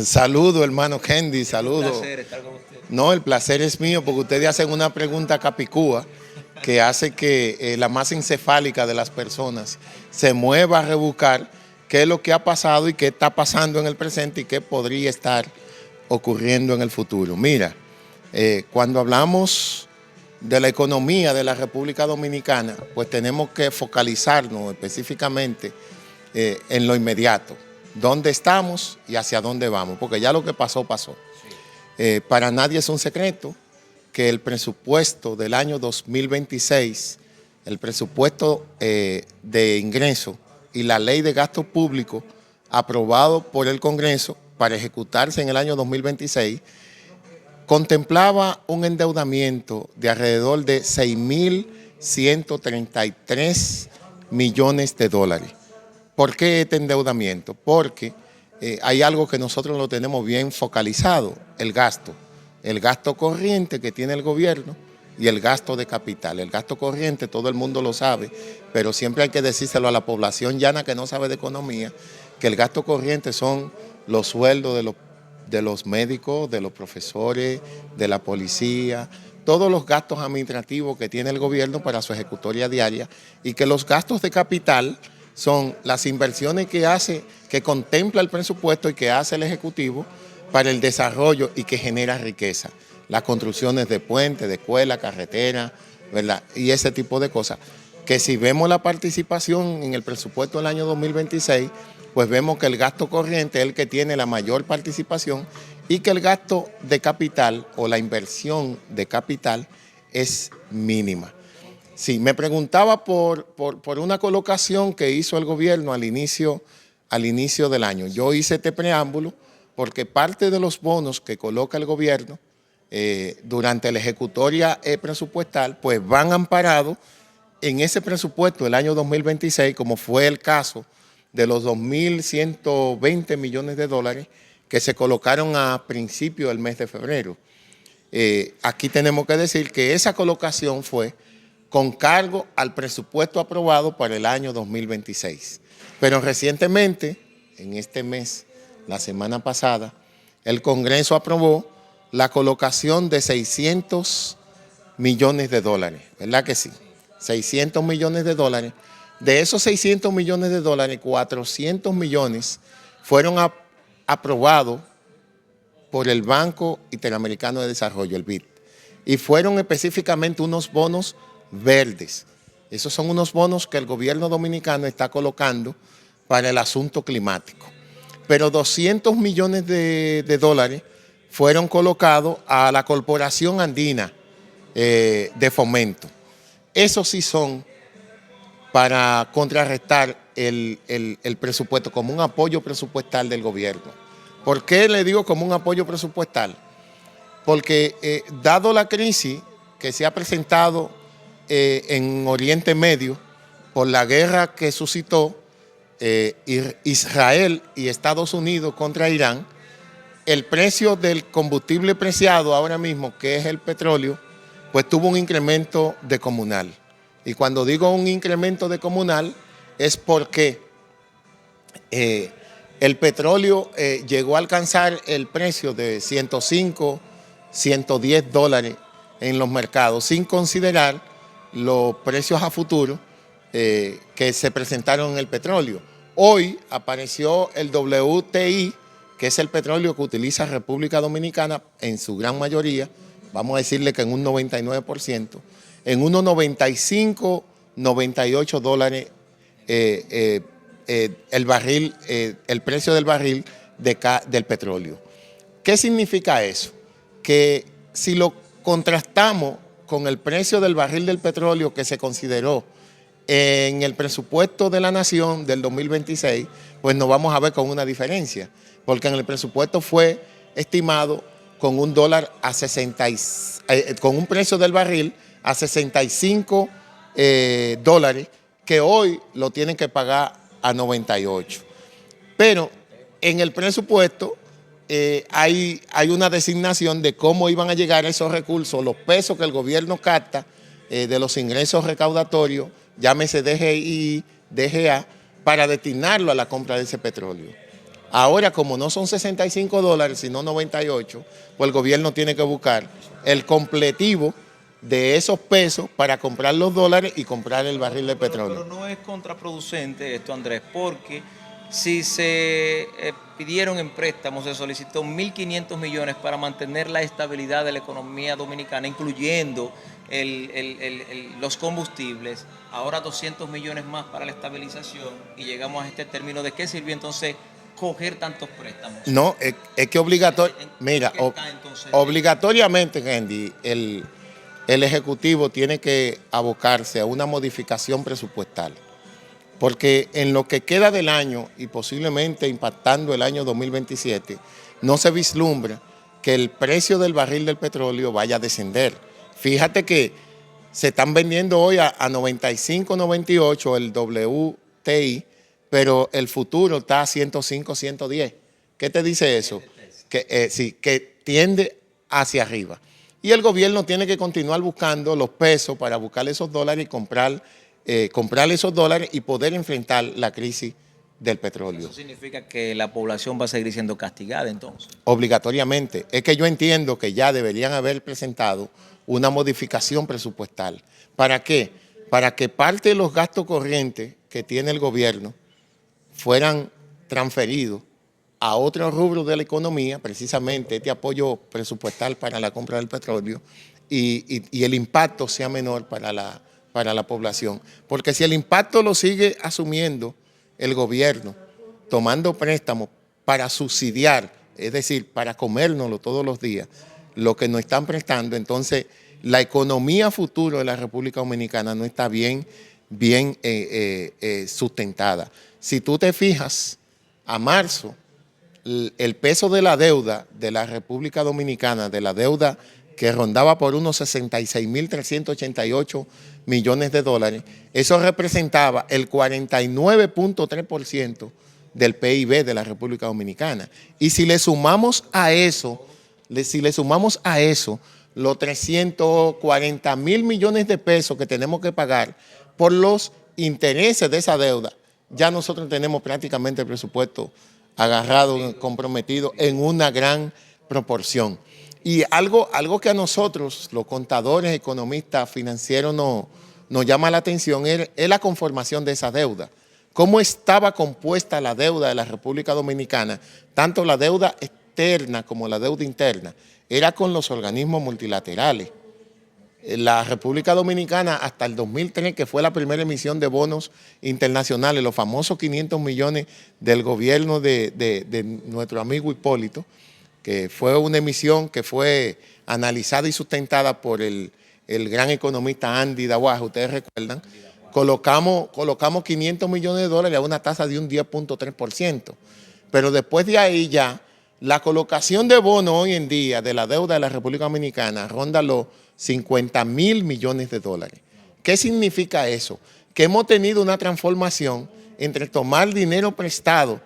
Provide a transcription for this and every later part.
Saludo, hermano Kendi, Un saludo. placer estar con usted. No, el placer es mío porque ustedes hacen una pregunta capicúa que hace que la masa encefálica de las personas se mueva a rebuscar qué es lo que ha pasado y qué está pasando en el presente y qué podría estar ocurriendo en el futuro. Mira, cuando hablamos de la economía de la República Dominicana, pues tenemos que focalizarnos específicamente en lo inmediato, dónde estamos y hacia dónde vamos, porque ya lo que pasó, pasó. Para nadie es un secreto que el presupuesto del año 2026, el presupuesto de ingreso y la ley de gasto público aprobado por el Congreso para ejecutarse en el año 2026, contemplaba un endeudamiento de alrededor de 6.133 millones de dólares. ¿Por qué este endeudamiento? Porque hay algo que nosotros lo tenemos bien focalizado, el gasto corriente que tiene el gobierno y el gasto de capital. El gasto corriente todo el mundo lo sabe, pero siempre hay que decírselo a la población llana que no sabe de economía, que el gasto corriente son los sueldos de los médicos, de los profesores, de la policía, todos los gastos administrativos que tiene el gobierno para su ejecutoria diaria, y que los gastos de capital son las inversiones que hace, que contempla el presupuesto y que hace el Ejecutivo para el desarrollo y que genera riqueza. Las construcciones de puentes, de escuelas, carreteras, ¿verdad? Y ese tipo de cosas. Que si vemos la participación en el presupuesto del año 2026, pues vemos que el gasto corriente es el que tiene la mayor participación y que el gasto de capital o la inversión de capital es mínima. Sí, me preguntaba por una colocación que hizo el gobierno al inicio del año. Yo hice este preámbulo porque parte de los bonos que coloca el gobierno durante la ejecutoria presupuestal, pues van amparados en ese presupuesto del año 2026, como fue el caso de los 2.120 millones de dólares que se colocaron a principios del mes de febrero. Aquí tenemos que decir que esa colocación fue con cargo al presupuesto aprobado para el año 2026. Pero recientemente, en este mes, la semana pasada, el Congreso aprobó la colocación de 600 millones de dólares, ¿verdad que sí? 600 millones de dólares. De esos 600 millones de dólares, 400 millones fueron aprobados por el Banco Interamericano de Desarrollo, el BID, y fueron específicamente unos bonos verdes. Esos son unos bonos que el gobierno dominicano está colocando para el asunto climático. Pero 200 millones de dólares fueron colocados a la Corporación Andina de Fomento. Esos sí son para contrarrestar el presupuesto, como un apoyo presupuestal del gobierno. ¿Por qué le digo como un apoyo presupuestal? Porque dado la crisis que se ha presentado en Oriente Medio por la guerra que suscitó Israel y Estados Unidos contra Irán, el precio del combustible preciado ahora mismo, que es el petróleo, pues tuvo un incremento descomunal. Y cuando digo un incremento descomunal es porque el petróleo llegó a alcanzar el precio de 105, 110 dólares en los mercados, sin considerar los precios a futuro que se presentaron en el petróleo. Hoy apareció el WTI, que es el petróleo que utiliza República Dominicana en su gran mayoría, vamos a decirle que en un 99%, en unos 95, 98 dólares el barril, el precio del barril del petróleo. ¿Qué significa eso? Que si lo contrastamos con el precio del barril del petróleo que se consideró en el presupuesto de la Nación del 2026, pues nos vamos a ver con una diferencia, porque en el presupuesto fue estimado con un dólar a 60, con un precio del barril a 65 dólares, que hoy lo tienen que pagar a 98. Pero en el presupuesto hay una designación de cómo iban a llegar esos recursos, los pesos que el gobierno capta de los ingresos recaudatorios, llámese DGI, DGA, para destinarlo a la compra de ese petróleo. Ahora, como no son $65, sino 98, pues el gobierno tiene que buscar el completivo de esos pesos para comprar los dólares y comprar el barril de petróleo. Pero no es contraproducente esto, Andrés, porque si se pidieron en préstamos, se solicitó 1.500 millones para mantener la estabilidad de la economía dominicana, incluyendo los combustibles, ahora 200 millones más para la estabilización y llegamos a este término. ¿De qué sirvió entonces coger tantos préstamos? No, es que mira, obligatoriamente, Andy, el Ejecutivo tiene que abocarse a una modificación presupuestal, porque en lo que queda del año y posiblemente impactando el año 2027, no se vislumbra que el precio del barril del petróleo vaya a descender. Fíjate que se están vendiendo hoy a 95, 98 el WTI, pero el futuro está a 105, 110. ¿Qué te dice eso? Que, sí, que tiende hacia arriba. Y el gobierno tiene que continuar buscando los pesos para buscar esos dólares y comprar esos dólares y poder enfrentar la crisis del petróleo. ¿Eso significa que la población va a seguir siendo castigada entonces? Obligatoriamente. Es que yo entiendo que ya deberían haber presentado una modificación presupuestal. ¿Para qué? Para que parte de los gastos corrientes que tiene el gobierno fueran transferidos a otros rubros de la economía, precisamente este apoyo presupuestal para la compra del petróleo y el impacto sea menor para la población. Porque si el impacto lo sigue asumiendo el gobierno, tomando préstamos para subsidiar, es decir, para comérnoslo todos los días, lo que nos están prestando, entonces la economía futura de la República Dominicana no está bien sustentada. Si tú te fijas, a marzo, el peso de la deuda de la República Dominicana, de la deuda que rondaba por unos 66.388 millones de dólares, eso representaba el 49.3% del PIB de la República Dominicana. Y si le sumamos a eso, los 340.000 millones de pesos que tenemos que pagar por los intereses de esa deuda, ya nosotros tenemos prácticamente el presupuesto agarrado, comprometido en una gran proporción. Y algo que a nosotros, los contadores, economistas, financieros, nos llama la atención es la conformación de esa deuda. Cómo estaba compuesta la deuda de la República Dominicana, tanto la deuda externa como la deuda interna, era con los organismos multilaterales. La República Dominicana hasta el 2003, que fue la primera emisión de bonos internacionales, los famosos 500 millones del gobierno de nuestro amigo Hipólito, que fue una emisión que fue analizada y sustentada por el gran economista Andy Dawaja, ustedes recuerdan, colocamos 500 millones de dólares a una tasa de un 10.3%. Pero después de ahí ya, la colocación de bonos hoy en día de la deuda de la República Dominicana ronda los 50.000 millones de dólares. ¿Qué significa eso? Que hemos tenido una transformación entre tomar dinero prestado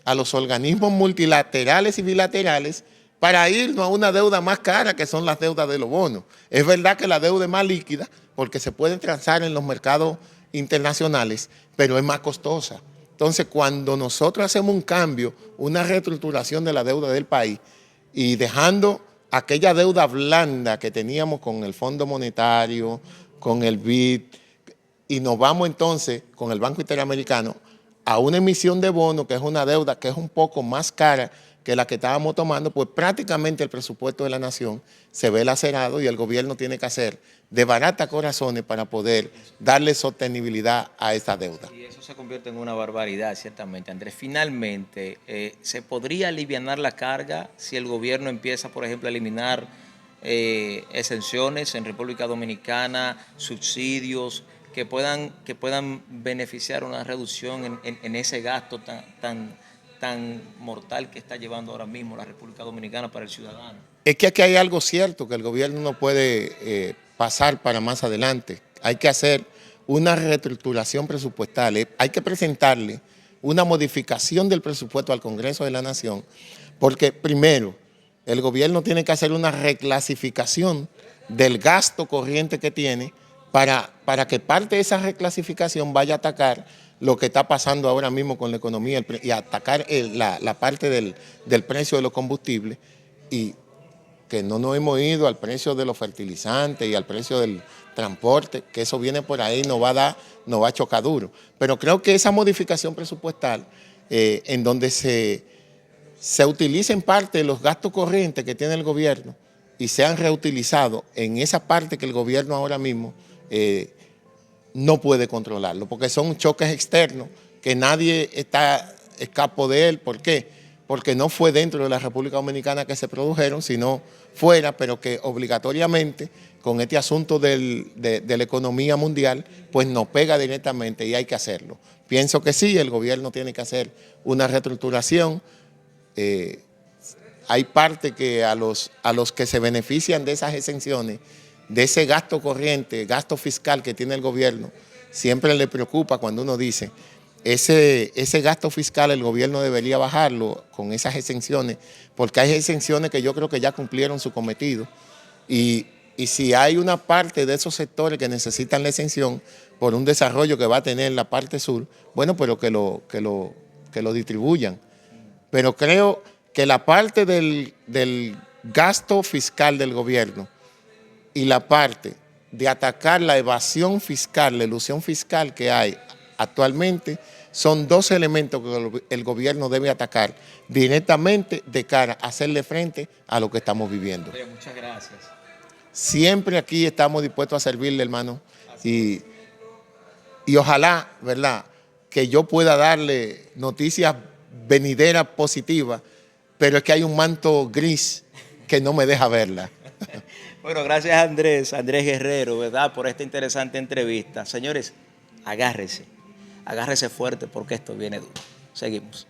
a los organismos multilaterales y bilaterales para irnos a una deuda más cara, que son las deudas de los bonos. Es verdad que la deuda es más líquida porque se puede transar en los mercados internacionales, pero es más costosa. Entonces, cuando nosotros hacemos un cambio, una reestructuración de la deuda del país y dejando aquella deuda blanda que teníamos con el Fondo Monetario, con el BID, y nos vamos entonces con el Banco Interamericano a una emisión de bonos, que es una deuda que es un poco más cara que la que estábamos tomando, pues prácticamente el presupuesto de la nación se ve lacerado y el gobierno tiene que hacer de barata corazones para poder darle sostenibilidad a esa deuda. Y eso se convierte en una barbaridad, ciertamente, Andrés. Finalmente, ¿se podría alivianar la carga si el gobierno empieza, por ejemplo, a eliminar exenciones en República Dominicana, subsidios, que puedan beneficiar una reducción en ese gasto tan mortal que está llevando ahora mismo la República Dominicana para el ciudadano? Es que aquí hay algo cierto que el gobierno no puede pasar para más adelante. Hay que hacer una reestructuración presupuestal, hay que presentarle una modificación del presupuesto al Congreso de la Nación, porque primero, el gobierno tiene que hacer una reclasificación del gasto corriente que tiene para que parte de esa reclasificación vaya a atacar lo que está pasando ahora mismo con la economía y atacar la parte del precio de los combustibles, y que no nos hemos ido al precio de los fertilizantes y al precio del transporte, que eso viene por ahí, nos va a chocar duro. Pero creo que esa modificación presupuestal, en donde se utilicen parte de los gastos corrientes que tiene el gobierno y sean reutilizados en esa parte que el gobierno ahora mismo no puede controlarlo, porque son choques externos que nadie escapó de él. ¿Por qué? Porque no fue dentro de la República Dominicana que se produjeron, sino fuera, pero que obligatoriamente con este asunto de la economía mundial, pues nos pega directamente y hay que hacerlo. Pienso que sí, el gobierno tiene que hacer una reestructuración. Hay parte que a los que se benefician de esas exenciones, de ese gasto corriente, gasto fiscal que tiene el gobierno, siempre le preocupa cuando uno dice, ese gasto fiscal el gobierno debería bajarlo con esas exenciones, porque hay exenciones que yo creo que ya cumplieron su cometido. Y si hay una parte de esos sectores que necesitan la exención por un desarrollo que va a tener la parte sur, bueno, pero que lo distribuyan. Pero creo que la parte del gasto fiscal del gobierno y la parte de atacar la evasión fiscal, la elusión fiscal que hay actualmente, son dos elementos que el gobierno debe atacar directamente de cara a hacerle frente a lo que estamos viviendo. Muchas gracias. Siempre aquí estamos dispuestos a servirle, hermano, y ojalá, ¿verdad?, que yo pueda darle noticias venideras positivas, pero es que hay un manto gris que no me deja verla. Bueno, gracias Andrés Guerrero, ¿verdad?, por esta interesante entrevista. Señores, agárrese fuerte porque esto viene duro. Seguimos.